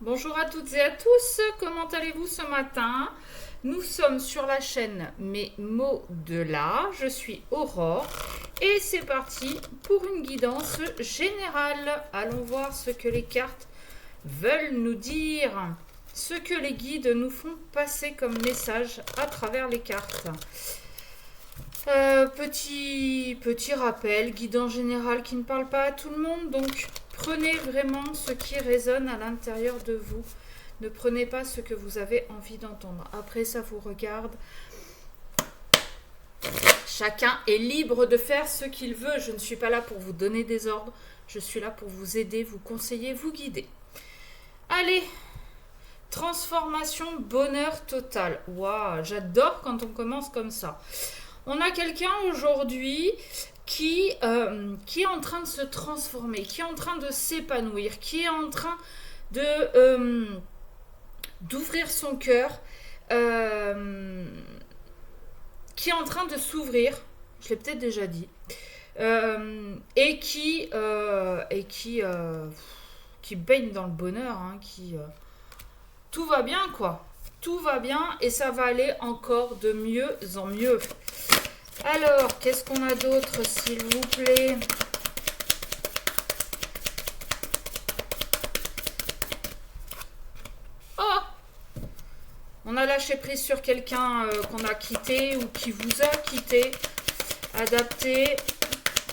Bonjour à toutes et à tous, comment allez-vous ce matin? Nous sommes sur la chaîne Mes mots de là, je suis Aurore et c'est parti pour une guidance générale. Allons voir ce que les cartes veulent nous dire, ce que les guides nous font passer comme message à travers les cartes. Petit rappel, guidance générale qui ne parle pas à tout le monde, donc prenez vraiment ce qui résonne à l'intérieur de vous. Ne prenez pas ce que vous avez envie d'entendre. Après, ça vous regarde. Chacun est libre de faire ce qu'il veut. Je ne suis pas là pour vous donner des ordres. Je suis là pour vous aider, vous conseiller, vous guider. Allez, transformation, bonheur total. Waouh, j'adore quand on commence comme ça. On a quelqu'un aujourd'hui qui est en train de se transformer, qui est en train de s'épanouir, qui est en train de d'ouvrir son cœur, qui est en train de s'ouvrir, je l'ai peut-être déjà dit, qui baigne dans le bonheur, hein, tout va bien quoi. Tout va bien et ça va aller encore de mieux en mieux. Alors, qu'est-ce qu'on a d'autre, s'il vous plaît? Oh! On a lâché prise sur quelqu'un qu'on a quitté ou qui vous a quitté. Adapté.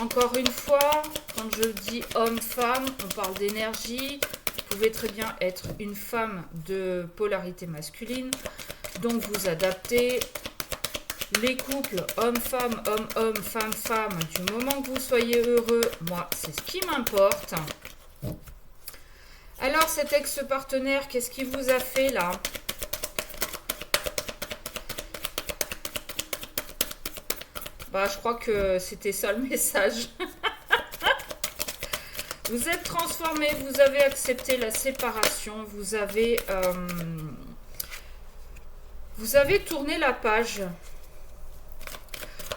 Encore une fois, quand je dis homme-femme, on parle d'énergie. Vous pouvez très bien être une femme de polarité masculine. Donc, vous adaptez. Les couples homme-femme, homme-homme, femme-femme, du moment que vous soyez heureux, moi, c'est ce qui m'importe. Alors, cet ex-partenaire, qu'est-ce qu'il vous a fait là? Bah, je crois que c'était ça le message. Vous êtes transformé, vous avez accepté la séparation, vous avez tourné la page.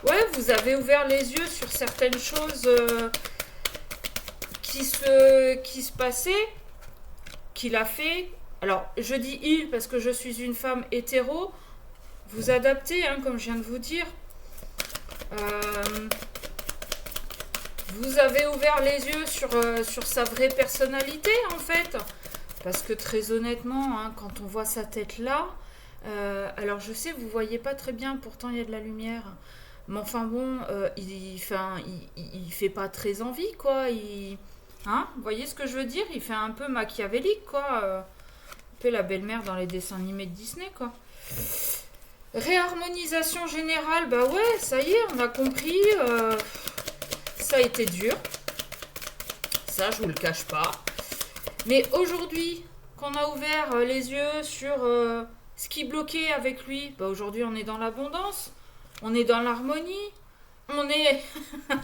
Ouais, vous avez ouvert les yeux sur certaines choses qui se passaient, qu'il a fait. Alors, je dis il parce que je suis une femme hétéro. Vous adaptez, hein, comme je viens de vous dire. Vous avez ouvert les yeux sur sa vraie personnalité, en fait. Parce que très honnêtement, hein, quand on voit sa tête là, alors je sais, vous voyez pas très bien, pourtant il y a de la lumière. Mais enfin bon, il fait pas très envie, quoi. Hein, vous voyez ce que je veux dire? Il fait un peu machiavélique, quoi. Un peu la belle-mère dans les dessins animés de Disney, quoi. Réharmonisation générale, bah ouais, ça y est, on a compris. Ça a été dur. Ça, je vous le cache pas. Mais aujourd'hui, qu'on a ouvert les yeux sur ce qui bloquait avec lui, bah aujourd'hui, on est dans l'abondance. On est dans l'harmonie, on est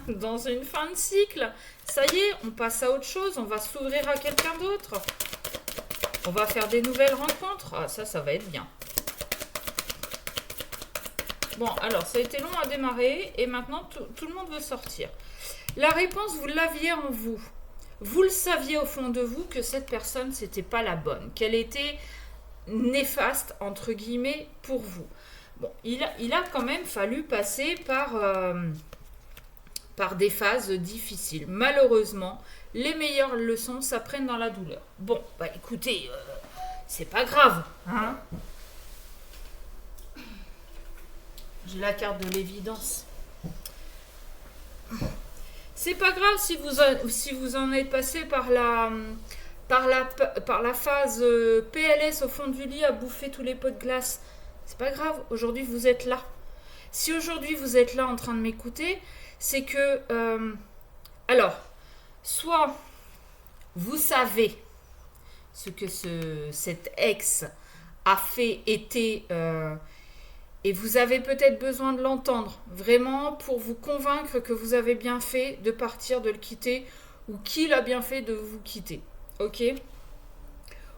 dans une fin de cycle. Ça y est, on passe à autre chose, on va s'ouvrir à quelqu'un d'autre. On va faire des nouvelles rencontres. Ah, ça va être bien. Bon, alors, ça a été long à démarrer et maintenant, tout le monde veut sortir. La réponse, vous l'aviez en vous. Vous le saviez au fond de vous que cette personne, c'était pas la bonne, qu'elle était néfaste, entre guillemets, pour vous. Bon, il a quand même fallu passer par des phases difficiles. Malheureusement, les meilleures leçons s'apprennent dans la douleur. Bon, bah écoutez, c'est pas grave, hein. J'ai la carte de l'évidence. C'est pas grave si vous en êtes passé par la phase PLS au fond du lit à bouffer tous les pots de glace. C'est pas grave, aujourd'hui vous êtes là. Si aujourd'hui vous êtes là en train de m'écouter, c'est que... alors, soit vous savez ce que cet ex a fait, était... et vous avez peut-être besoin de l'entendre, vraiment pour vous convaincre que vous avez bien fait de partir, de le quitter, ou qu'il a bien fait de vous quitter. Ok?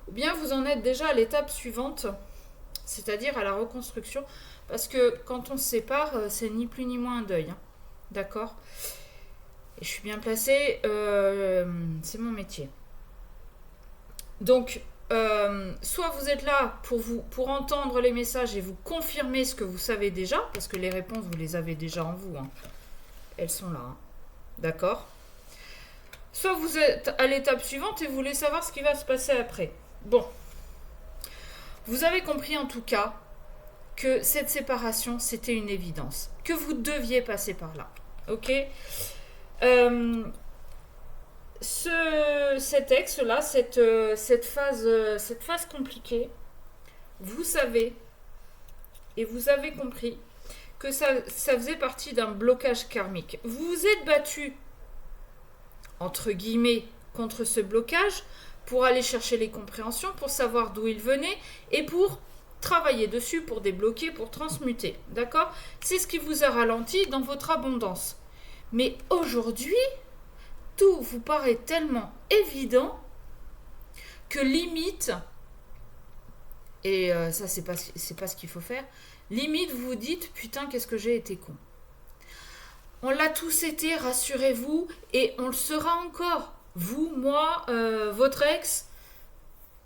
Ou bien vous en êtes déjà à l'étape suivante, c'est-à-dire à la reconstruction, parce que quand on se sépare, c'est ni plus ni moins un deuil. Hein. D'accord? Et je suis bien placée, c'est mon métier. Donc, soit vous êtes là pour entendre les messages et vous confirmer ce que vous savez déjà, parce que les réponses, vous les avez déjà en vous. Hein. Elles sont là. Hein. D'accord ? Soit vous êtes à l'étape suivante et vous voulez savoir ce qui va se passer après. Bon. Vous avez compris en tout cas que cette séparation, c'était une évidence. Que vous deviez passer par là. Ok ? Cet ex-là, cette phase compliquée, vous savez, et vous avez compris, que ça faisait partie d'un blocage karmique. Vous vous êtes battu, entre guillemets, contre ce blocage, pour aller chercher les compréhensions, pour savoir d'où il venait, et pour travailler dessus, pour débloquer, pour transmuter. D'accord ? C'est ce qui vous a ralenti dans votre abondance. Mais aujourd'hui, tout vous paraît tellement évident que limite, et ça c'est pas ce qu'il faut faire, limite vous vous dites putain qu'est-ce que j'ai été con. On l'a tous été, rassurez-vous, et on le sera encore. Vous, moi, votre ex,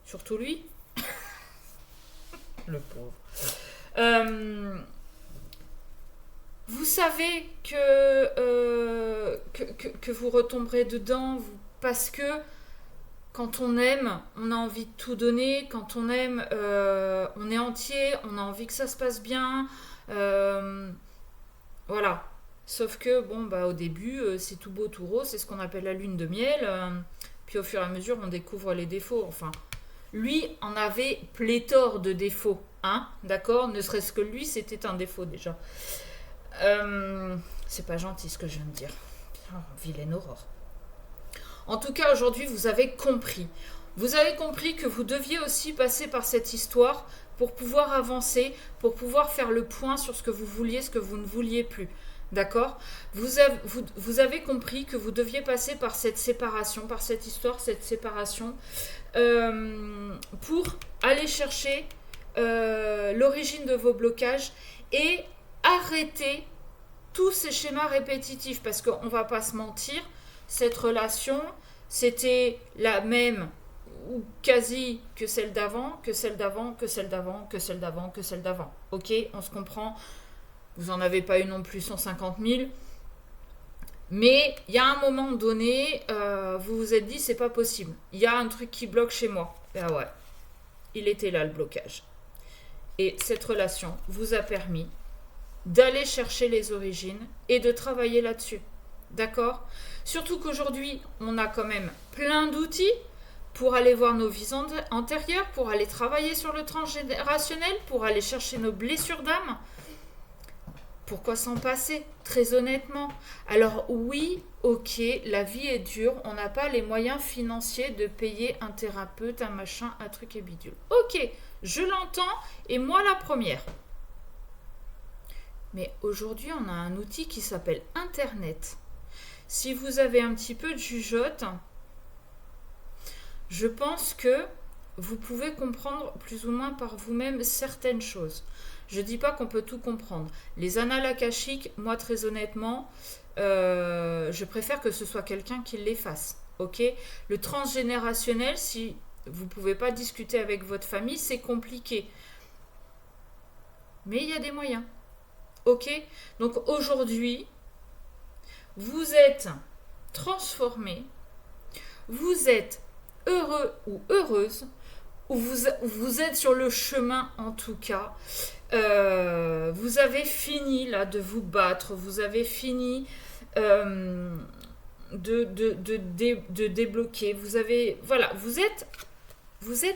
surtout lui, le pauvre. Vous savez que vous retomberez dedans parce que quand on aime, on a envie de tout donner. Quand on aime, on est entier, on a envie que ça se passe bien. Voilà. Sauf que, bon, au début, c'est tout beau, tout rose. C'est ce qu'on appelle la lune de miel. Puis au fur et à mesure, on découvre les défauts. Enfin, lui en avait pléthore de défauts. Hein, d'accord ? Ne serait-ce que lui, c'était un défaut déjà. C'est pas gentil ce que je viens de dire. Oh, vilaine aurore. En tout cas, aujourd'hui, vous avez compris. Vous avez compris que vous deviez aussi passer par cette histoire pour pouvoir avancer, pour pouvoir faire le point sur ce que vous vouliez, ce que vous ne vouliez plus. D'accord ? Vous avez compris que vous deviez passer par cette séparation, par cette histoire, cette séparation, pour aller chercher l'origine de vos blocages et arrêter tous ces schémas répétitifs, parce qu'on ne va pas se mentir, cette relation, c'était la même ou quasi que celle d'avant, que celle d'avant, que celle d'avant, que celle d'avant, que celle d'avant. Ok, on se comprend, vous n'en avez pas eu non plus 150 000, mais il y a un moment donné, vous vous êtes dit, c'est pas possible, il y a un truc qui bloque chez moi. Ah ouais, il était là le blocage. Et cette relation vous a permis d'aller chercher les origines et de travailler là-dessus. D'accord ? Surtout qu'aujourd'hui, on a quand même plein d'outils pour aller voir nos vies antérieures, pour aller travailler sur le transgénérationnel, pour aller chercher nos blessures d'âme. Pourquoi s'en passer ? Très honnêtement. Alors oui, ok, la vie est dure, on n'a pas les moyens financiers de payer un thérapeute, un machin, un truc et bidule. Ok, je l'entends, et moi la première. Mais aujourd'hui, on a un outil qui s'appelle Internet. Si vous avez un petit peu de jugeote, je pense que vous pouvez comprendre plus ou moins par vous-même certaines choses. Je ne dis pas qu'on peut tout comprendre. Les annales akashiques, moi très honnêtement, je préfère que ce soit quelqu'un qui les fasse. Ok ? Le transgénérationnel, si vous ne pouvez pas discuter avec votre famille, c'est compliqué. Mais il y a des moyens. Ok ? Donc aujourd'hui, vous êtes transformé, vous êtes heureux ou heureuse, ou vous êtes sur le chemin en tout cas. Vous avez fini là de vous battre, vous avez fini de débloquer. Vous avez, voilà, vous êtes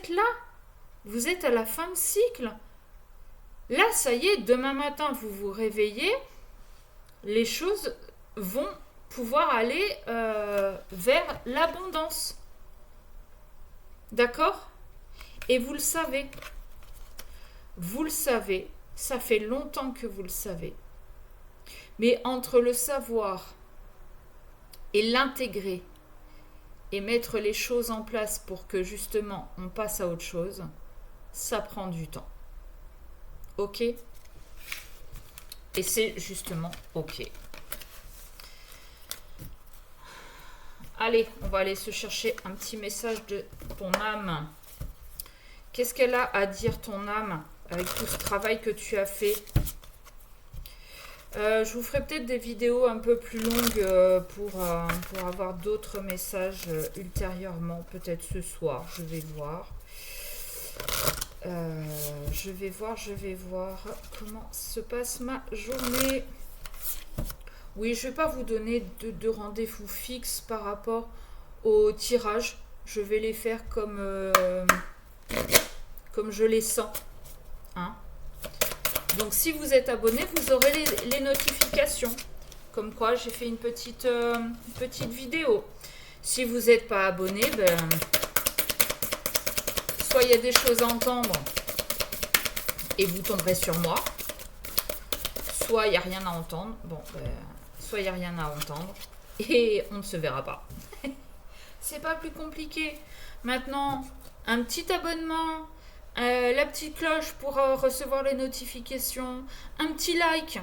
là, vous êtes à la fin de cycle. Là, ça y est, demain matin, vous vous réveillez, les choses vont pouvoir aller vers l'abondance. D'accord ? Et vous le savez. Vous le savez. Ça fait longtemps que vous le savez. Mais entre le savoir et l'intégrer et mettre les choses en place pour que justement on passe à autre chose, ça prend du temps. Ok ? Et c'est justement ok. Allez, on va aller se chercher un petit message de ton âme. Qu'est-ce qu'elle a à dire, ton âme, avec tout ce travail que tu as fait? Je vous ferai peut-être des vidéos un peu plus longues pour avoir d'autres messages ultérieurement, peut-être ce soir, je vais voir. Je vais voir comment se passe ma journée. Oui, je ne vais pas vous donner de rendez-vous fixe par rapport au tirage. Je vais les faire comme je les sens. Hein? Donc si vous êtes abonné, vous aurez les notifications. Comme quoi j'ai fait une petite vidéo. Si vous n'êtes pas abonné, ben, soit il y a des choses à entendre et vous tomberez sur moi. Soit il n'y a rien à entendre. Bon, ben, soit il n'y a rien à entendre et on ne se verra pas. C'est pas plus compliqué. Maintenant, un petit abonnement, la petite cloche pour recevoir les notifications, un petit like.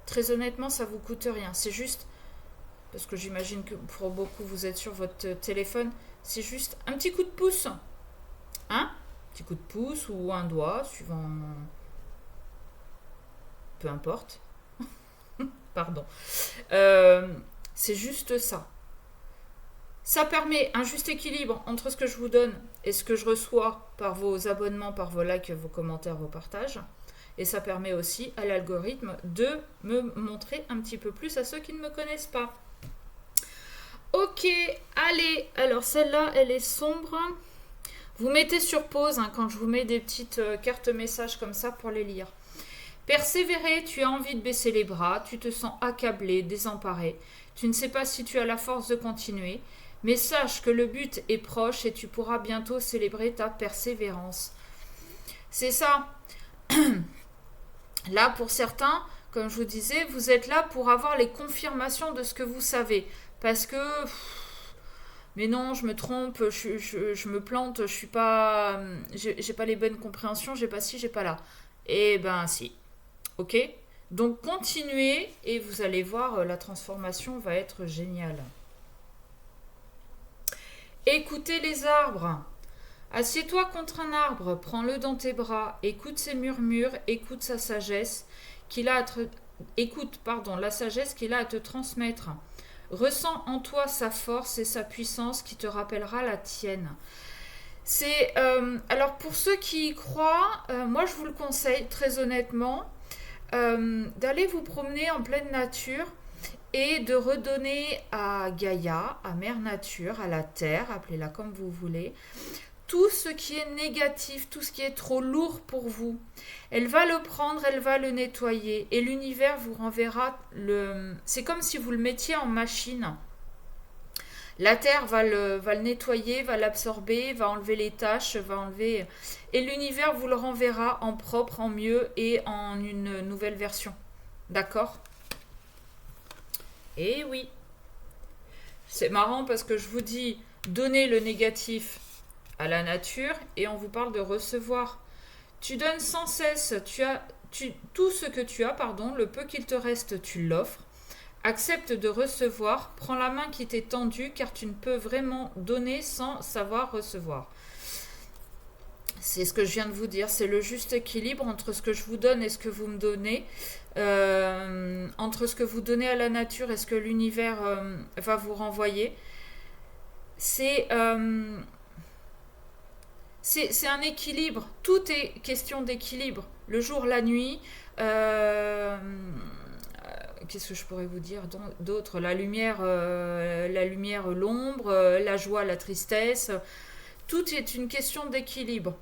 Très honnêtement, ça vous coûte rien. C'est juste, parce que j'imagine que pour beaucoup vous êtes sur votre téléphone, c'est juste un petit coup de pouce. Hein? Un petit coup de pouce ou un doigt, suivant. Peu importe. Pardon. C'est juste ça. Ça permet un juste équilibre entre ce que je vous donne et ce que je reçois par vos abonnements, par vos likes, vos commentaires, vos partages. Et ça permet aussi à l'algorithme de me montrer un petit peu plus à ceux qui ne me connaissent pas. Ok, allez. Alors celle-là, elle est sombre. Vous mettez sur pause quand je vous mets des petites cartes messages comme ça pour les lire. Persévérer, tu as envie de baisser les bras, tu te sens accablé, désemparé. Tu ne sais pas si tu as la force de continuer. Mais sache que le but est proche et tu pourras bientôt célébrer ta persévérance. C'est ça. Là, pour certains, comme je vous disais, vous êtes là pour avoir les confirmations de ce que vous savez. Parce que, mais non, je me trompe, je me plante, je suis pas, j'ai pas les bonnes compréhensions, j'ai pas ci, j'ai pas là. Eh ben si. Ok? Donc continuez et vous allez voir, la transformation va être géniale. Écoutez les arbres. Assieds-toi contre un arbre, prends-le dans tes bras, écoute ses murmures, écoute sa sagesse écoute, la sagesse qu'il a à te transmettre. Ressens en toi sa force et sa puissance qui te rappellera la tienne. C'est alors pour ceux qui y croient, moi je vous le conseille très honnêtement d'aller vous promener en pleine nature et de redonner à Gaïa, à Mère Nature, à la Terre, appelez-la comme vous voulez, tout ce qui est négatif, tout ce qui est trop lourd pour vous. Elle va le prendre, elle va le nettoyer et l'univers vous renverra le... C'est comme si vous le mettiez en machine. La Terre va le nettoyer, va l'absorber, va enlever les taches, va enlever... Et l'univers vous le renverra en propre, en mieux et en une nouvelle version. D'accord ? Eh oui. C'est marrant parce que je vous dis donner le négatif à la nature et on vous parle de recevoir. Tu donnes sans cesse, tout ce que tu as, le peu qu'il te reste, tu l'offres. Accepte de recevoir, prends la main qui t'est tendue car tu ne peux vraiment donner sans savoir recevoir. C'est ce que je viens de vous dire, c'est le juste équilibre entre ce que je vous donne et ce que vous me donnez, entre ce que vous donnez à la nature et ce que l'univers va vous renvoyer. C'est un équilibre, tout est question d'équilibre, le jour, la nuit, qu'est-ce que je pourrais vous dire d'autre, la lumière, l'ombre, la joie, la tristesse, tout est une question d'équilibre.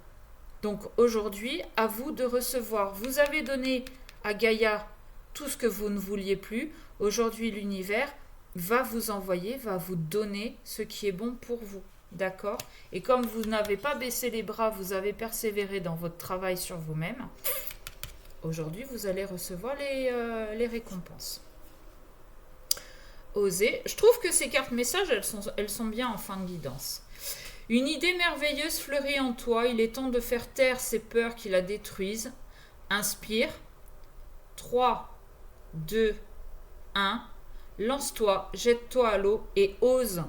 Donc aujourd'hui, à vous de recevoir. Vous avez donné à Gaïa tout ce que vous ne vouliez plus. Aujourd'hui, l'univers va vous envoyer, va vous donner ce qui est bon pour vous. D'accord? Et comme vous n'avez pas baissé les bras, vous avez persévéré dans votre travail sur vous-même, aujourd'hui, vous allez recevoir les récompenses. Osez. Je trouve que ces cartes messages, elles sont bien en fin de guidance. Une idée merveilleuse fleurit en toi. Il est temps de faire taire ces peurs qui la détruisent. Inspire. 3, 2, 1. Lance-toi, jette-toi à l'eau et ose.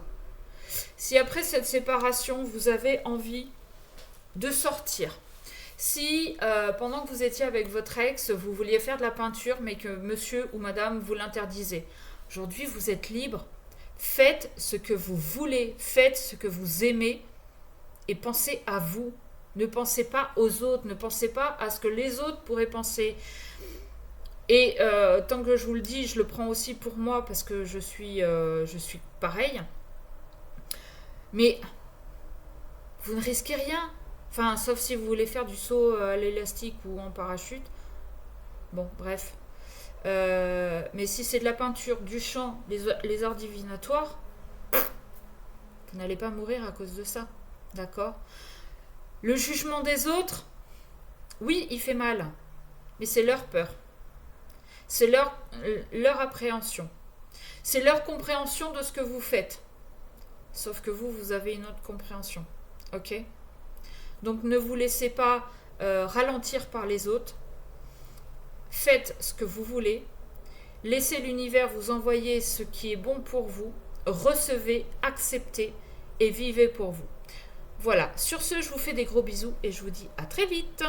Si après cette séparation, vous avez envie de sortir. Si pendant que vous étiez avec votre ex, vous vouliez faire de la peinture, mais que monsieur ou madame vous l'interdisait. Aujourd'hui, vous êtes libre. Faites ce que vous voulez, faites ce que vous aimez et pensez à vous. Ne pensez pas aux autres, ne pensez pas à ce que les autres pourraient penser. Et tant que je vous le dis, je le prends aussi pour moi parce que je suis pareil. Mais vous ne risquez rien. Enfin, sauf si vous voulez faire du saut à l'élastique ou en parachute. Bon, bref. Mais si c'est de la peinture, du chant, les arts divinatoires, vous n'allez pas mourir à cause de ça. D'accord? Le jugement des autres, oui, il fait mal. Mais c'est leur peur. C'est leur appréhension. C'est leur compréhension de ce que vous faites. Sauf que vous avez une autre compréhension. Ok? Donc ne vous laissez pas ralentir par les autres. Faites ce que vous voulez. Laissez l'univers vous envoyer ce qui est bon pour vous. Recevez, acceptez et vivez pour vous. Voilà, sur ce, je vous fais des gros bisous et je vous dis à très vite.